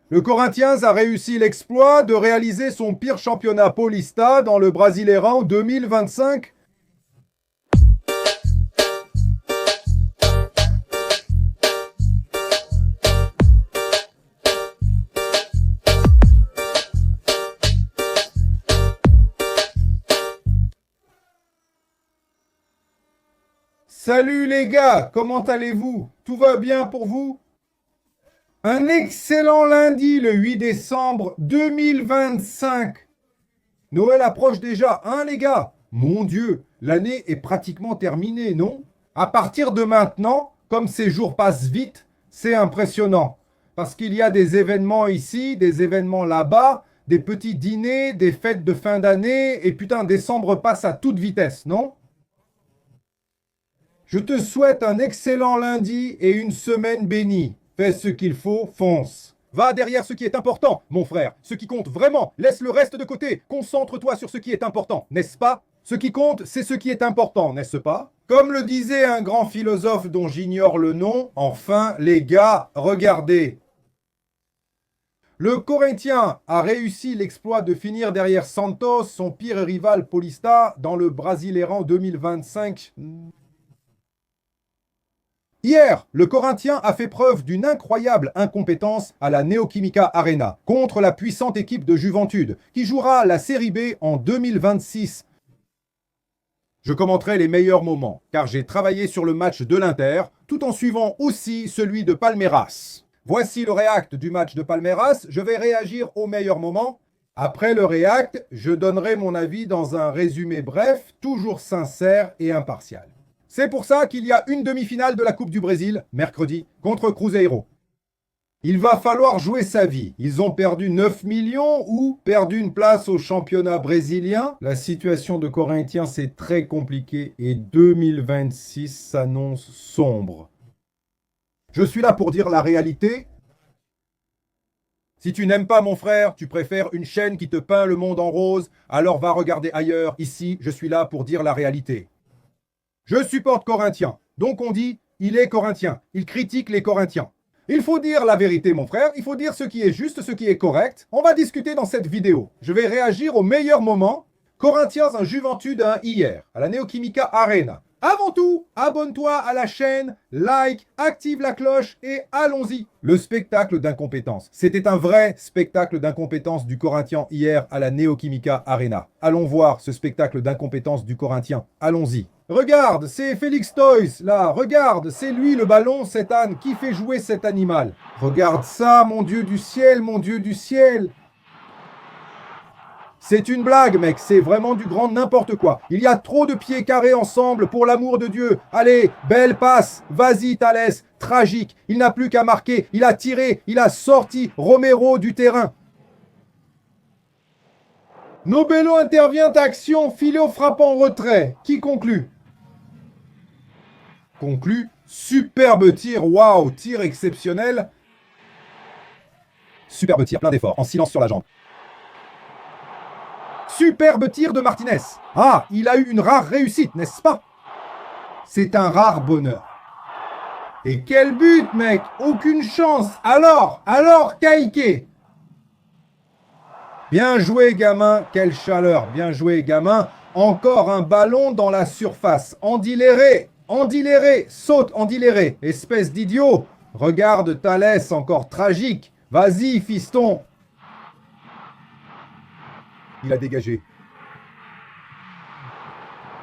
Le Corinthians a réussi l'exploit de réaliser son pire championnat paulista dans le Brasileirão 2025. Salut les gars, comment allez-vous? Tout va bien pour vous? Un excellent lundi, le 8 décembre 2025. Noël approche déjà, hein les gars? Mon Dieu, l'année est pratiquement terminée, non? À partir de maintenant, comme ces jours passent vite, c'est impressionnant. Parce qu'il y a des événements ici, des événements là-bas, des petits dîners, des fêtes de fin d'année, et putain, décembre passe à toute vitesse, non? Je te souhaite un excellent lundi et une semaine bénie. Fais ce qu'il faut, fonce. Va derrière ce qui est important, mon frère. Ce qui compte vraiment, laisse le reste de côté. Concentre-toi sur ce qui est important, n'est-ce pas? Ce qui compte, c'est ce qui est important, n'est-ce pas? Comme le disait un grand philosophe dont j'ignore le nom, enfin, les gars, regardez. Le Corinthien a réussi l'exploit de finir derrière Santos, son pire rival paulista, dans le Brasileirão 2025. Hier, le Corinthien a fait preuve d'une incroyable incompétence à la Neoquímica Arena contre la puissante équipe de Juventude qui jouera la Série B en 2026. Je commenterai les meilleurs moments car j'ai travaillé sur le match de l'Inter tout en suivant aussi celui de Palmeiras. Voici le réact du match de Palmeiras. Je vais réagir aux meilleurs moments. Après le réact, je donnerai mon avis dans un résumé bref, toujours sincère et impartial. C'est pour ça qu'il y a une demi-finale de la Coupe du Brésil, mercredi, contre Cruzeiro. Il va falloir jouer sa vie. Ils ont perdu 9 millions ou perdu une place au championnat brésilien. La situation de Corinthians, c'est très compliqué et 2026 s'annonce sombre. Je suis là pour dire la réalité. Si tu n'aimes pas mon frère, tu préfères une chaîne qui te peint le monde en rose, alors va regarder ailleurs. Ici, je suis là pour dire la réalité. Je supporte Corinthien. Donc on dit, il est Corinthien. Il critique les Corinthiens. Il faut dire la vérité, mon frère. Il faut dire ce qui est juste, ce qui est correct. On va discuter dans cette vidéo. Je vais réagir au meilleur moment. Corinthians, un Juventude, un hier, à la Neoquímica Arena. Avant tout, abonne-toi à la chaîne, like, active la cloche et allons-y. Le spectacle d'incompétence. C'était un vrai spectacle d'incompétence du Corinthien hier à la Neoquímica Arena. Allons voir ce spectacle d'incompétence du Corinthien. Allons-y. Regarde, c'est Félix Toys, là. Regarde, c'est lui le ballon, cet âne. Qui fait jouer cet animal? Regarde ça, mon Dieu du ciel, mon Dieu du ciel. C'est une blague, mec, c'est vraiment du grand n'importe quoi. Il y a trop de pieds carrés ensemble, pour l'amour de Dieu. Allez, belle passe, vas-y Thalès, tragique. Il n'a plus qu'à marquer, il a tiré, il a sorti Romero du terrain. Nobelo intervient, action, Filho frappe en retrait. Qui conclut? Conclut, superbe tir, waouh, tir exceptionnel. Superbe tir, plein d'efforts, en silence sur la jambe. Superbe tir de Martinez. Ah, il a eu une rare réussite, n'est-ce pas? C'est un rare bonheur. Et quel but, mec! Aucune chance. Alors, Kaique. Bien joué, gamin. Quelle chaleur. Bien joué, gamin. Encore un ballon dans la surface. Andiléré. Saute, Andiléré. Espèce d'idiot. Regarde Thalès, encore tragique. Vas-y, fiston. Il a dégagé.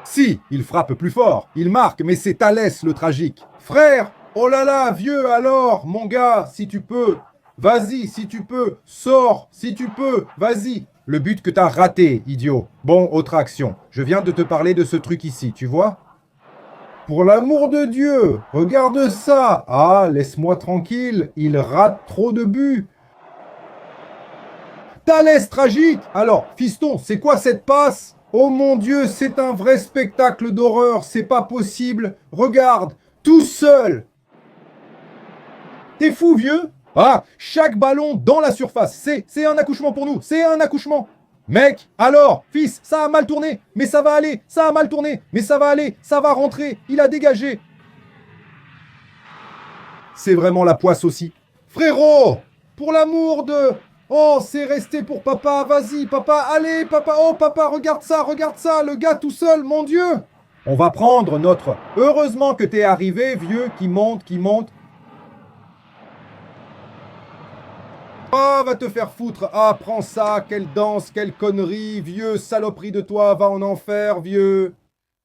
Si, il frappe plus fort, il marque, mais c'est Thalès le tragique. Frère, oh là là, vieux alors, mon gars, si tu peux. Vas-y, si tu peux. Sors, si tu peux. Vas-y. Le but que t'as raté, idiot. Bon, autre action. Je viens de te parler de ce truc ici, tu vois? Pour l'amour de Dieu, regarde ça. Ah, laisse-moi tranquille, il rate trop de buts. Thalès tragique. Alors, fiston, c'est quoi cette passe? Oh mon Dieu, c'est un vrai spectacle d'horreur, c'est pas possible. Regarde, tout seul. T'es fou, vieux? Ah, chaque ballon dans la surface, c'est un accouchement pour nous, c'est un accouchement. Mec, alors, fils, ça a mal tourné, mais ça va aller, ça a mal tourné, mais ça va aller, ça va rentrer, il a dégagé. C'est vraiment la poisse aussi. Frérot! Pour l'amour de... Oh, c'est resté pour papa, vas-y, papa, allez, papa, oh, papa, regarde ça, le gars tout seul, mon Dieu. On va prendre notre... Heureusement que t'es arrivé, vieux, qui monte, qui monte. Ah, va te faire foutre. Ah, prends ça, quelle danse, quelle connerie, vieux, saloperie de toi, va en enfer, vieux.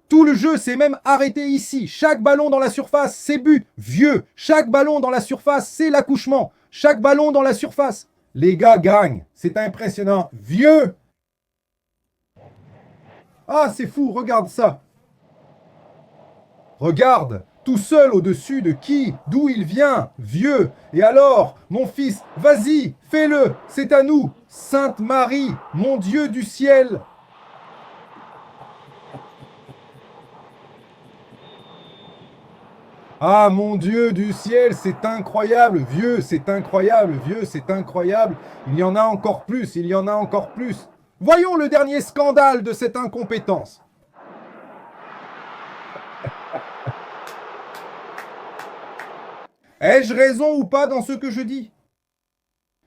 Tout le jeu s'est même arrêté ici. Chaque ballon dans la surface, c'est but. Vieux, chaque ballon dans la surface, c'est l'accouchement. Chaque ballon dans la surface. Les gars gagnent. C'est impressionnant. Vieux. Ah, c'est fou, regarde ça. Regarde, tout seul au-dessus de qui? D'où il vient? Vieux. Et alors, mon fils, vas-y, fais-le. C'est à nous. Sainte Marie, mon Dieu du ciel. Ah mon Dieu du ciel, c'est incroyable, vieux, c'est incroyable, vieux, c'est incroyable. Il y en a encore plus, il y en a encore plus. Voyons le dernier scandale de cette incompétence. Ai-je raison ou pas dans ce que je dis?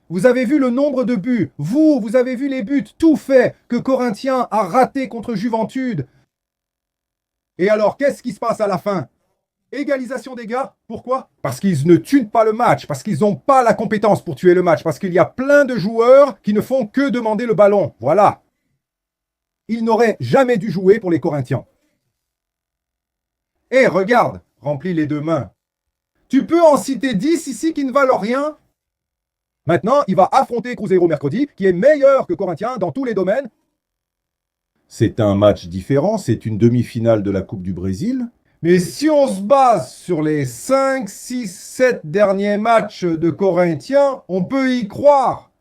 Vous avez vu le nombre de buts, vous avez vu les buts, tout fait, que Corinthians a raté contre Juventude. Et alors, qu'est-ce qui se passe à la fin? Égalisation des gars. Pourquoi? Parce qu'ils ne tuent pas le match, parce qu'ils n'ont pas la compétence pour tuer le match, parce qu'il y a plein de joueurs qui ne font que demander le ballon. Voilà. Ils n'auraient jamais dû jouer pour les Corinthians. Eh, regarde, remplis les deux mains. Tu peux en citer 10 ici qui ne valent rien? Maintenant, il va affronter Cruzeiro mercredi, qui est meilleur que Corinthians dans tous les domaines. C'est un match différent, c'est une demi-finale de la Coupe du Brésil. Mais si on se base sur les 5, 6, 7 derniers matchs de Corinthians, on peut y croire.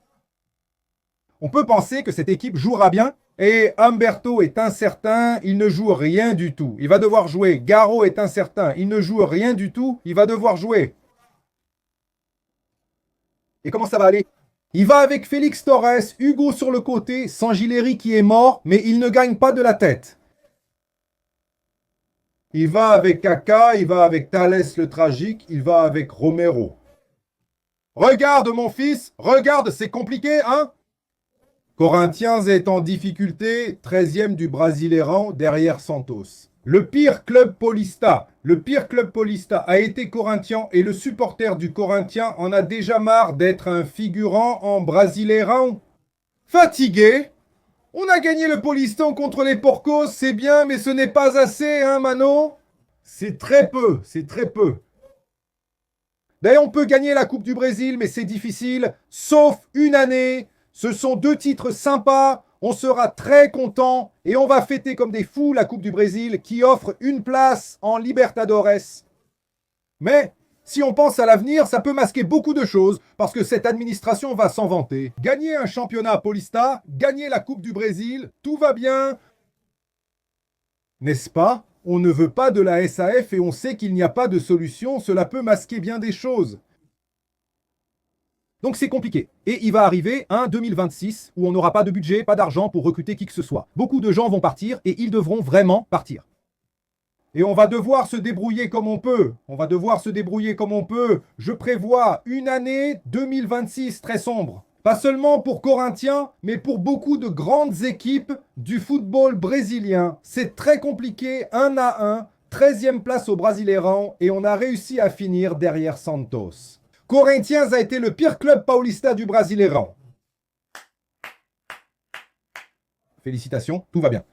On peut penser que cette équipe jouera bien. Et Humberto est incertain, il ne joue rien du tout. Il va devoir jouer. Garo est incertain, il ne joue rien du tout, il va devoir jouer. Et comment ça va aller? Il va avec Félix Torres, Hugo sur le côté, Sangileri qui est mort, mais il ne gagne pas de la tête. Il va avec Kaka, il va avec Thalès le tragique, il va avec Romero. Regarde mon fils, regarde, c'est compliqué, hein? Corinthians est en difficulté, 13e du Brasileirão derrière Santos. Le pire club paulista a été Corinthians et le supporter du Corinthians en a déjà marre d'être un figurant en Brasileirão. Fatigué? On a gagné le Paulistão contre les Porcos, c'est bien, mais ce n'est pas assez, hein, Mano? C'est très peu, c'est très peu. D'ailleurs, on peut gagner la Coupe du Brésil, mais c'est difficile, sauf une année. Ce sont 2 titres sympas, on sera très content et on va fêter comme des fous la Coupe du Brésil qui offre une place en Libertadores. Mais si on pense à l'avenir, ça peut masquer beaucoup de choses parce que cette administration va s'en vanter. Gagner un championnat Paulista, gagner la Coupe du Brésil, tout va bien. N'est-ce pas? On ne veut pas de la SAF et on sait qu'il n'y a pas de solution, cela peut masquer bien des choses. Donc c'est compliqué. Et il va arriver un 2026 où on n'aura pas de budget, pas d'argent pour recruter qui que ce soit. Beaucoup de gens vont partir et ils devront vraiment partir. Et on va devoir se débrouiller comme on peut. Je prévois une année 2026 très sombre. Pas seulement pour Corinthians, mais pour beaucoup de grandes équipes du football brésilien. C'est très compliqué, 1 à 1, 13e place au Brasileirão et on a réussi à finir derrière Santos. Corinthians a été le pire club paulista du Brasileirão. Félicitations, tout va bien.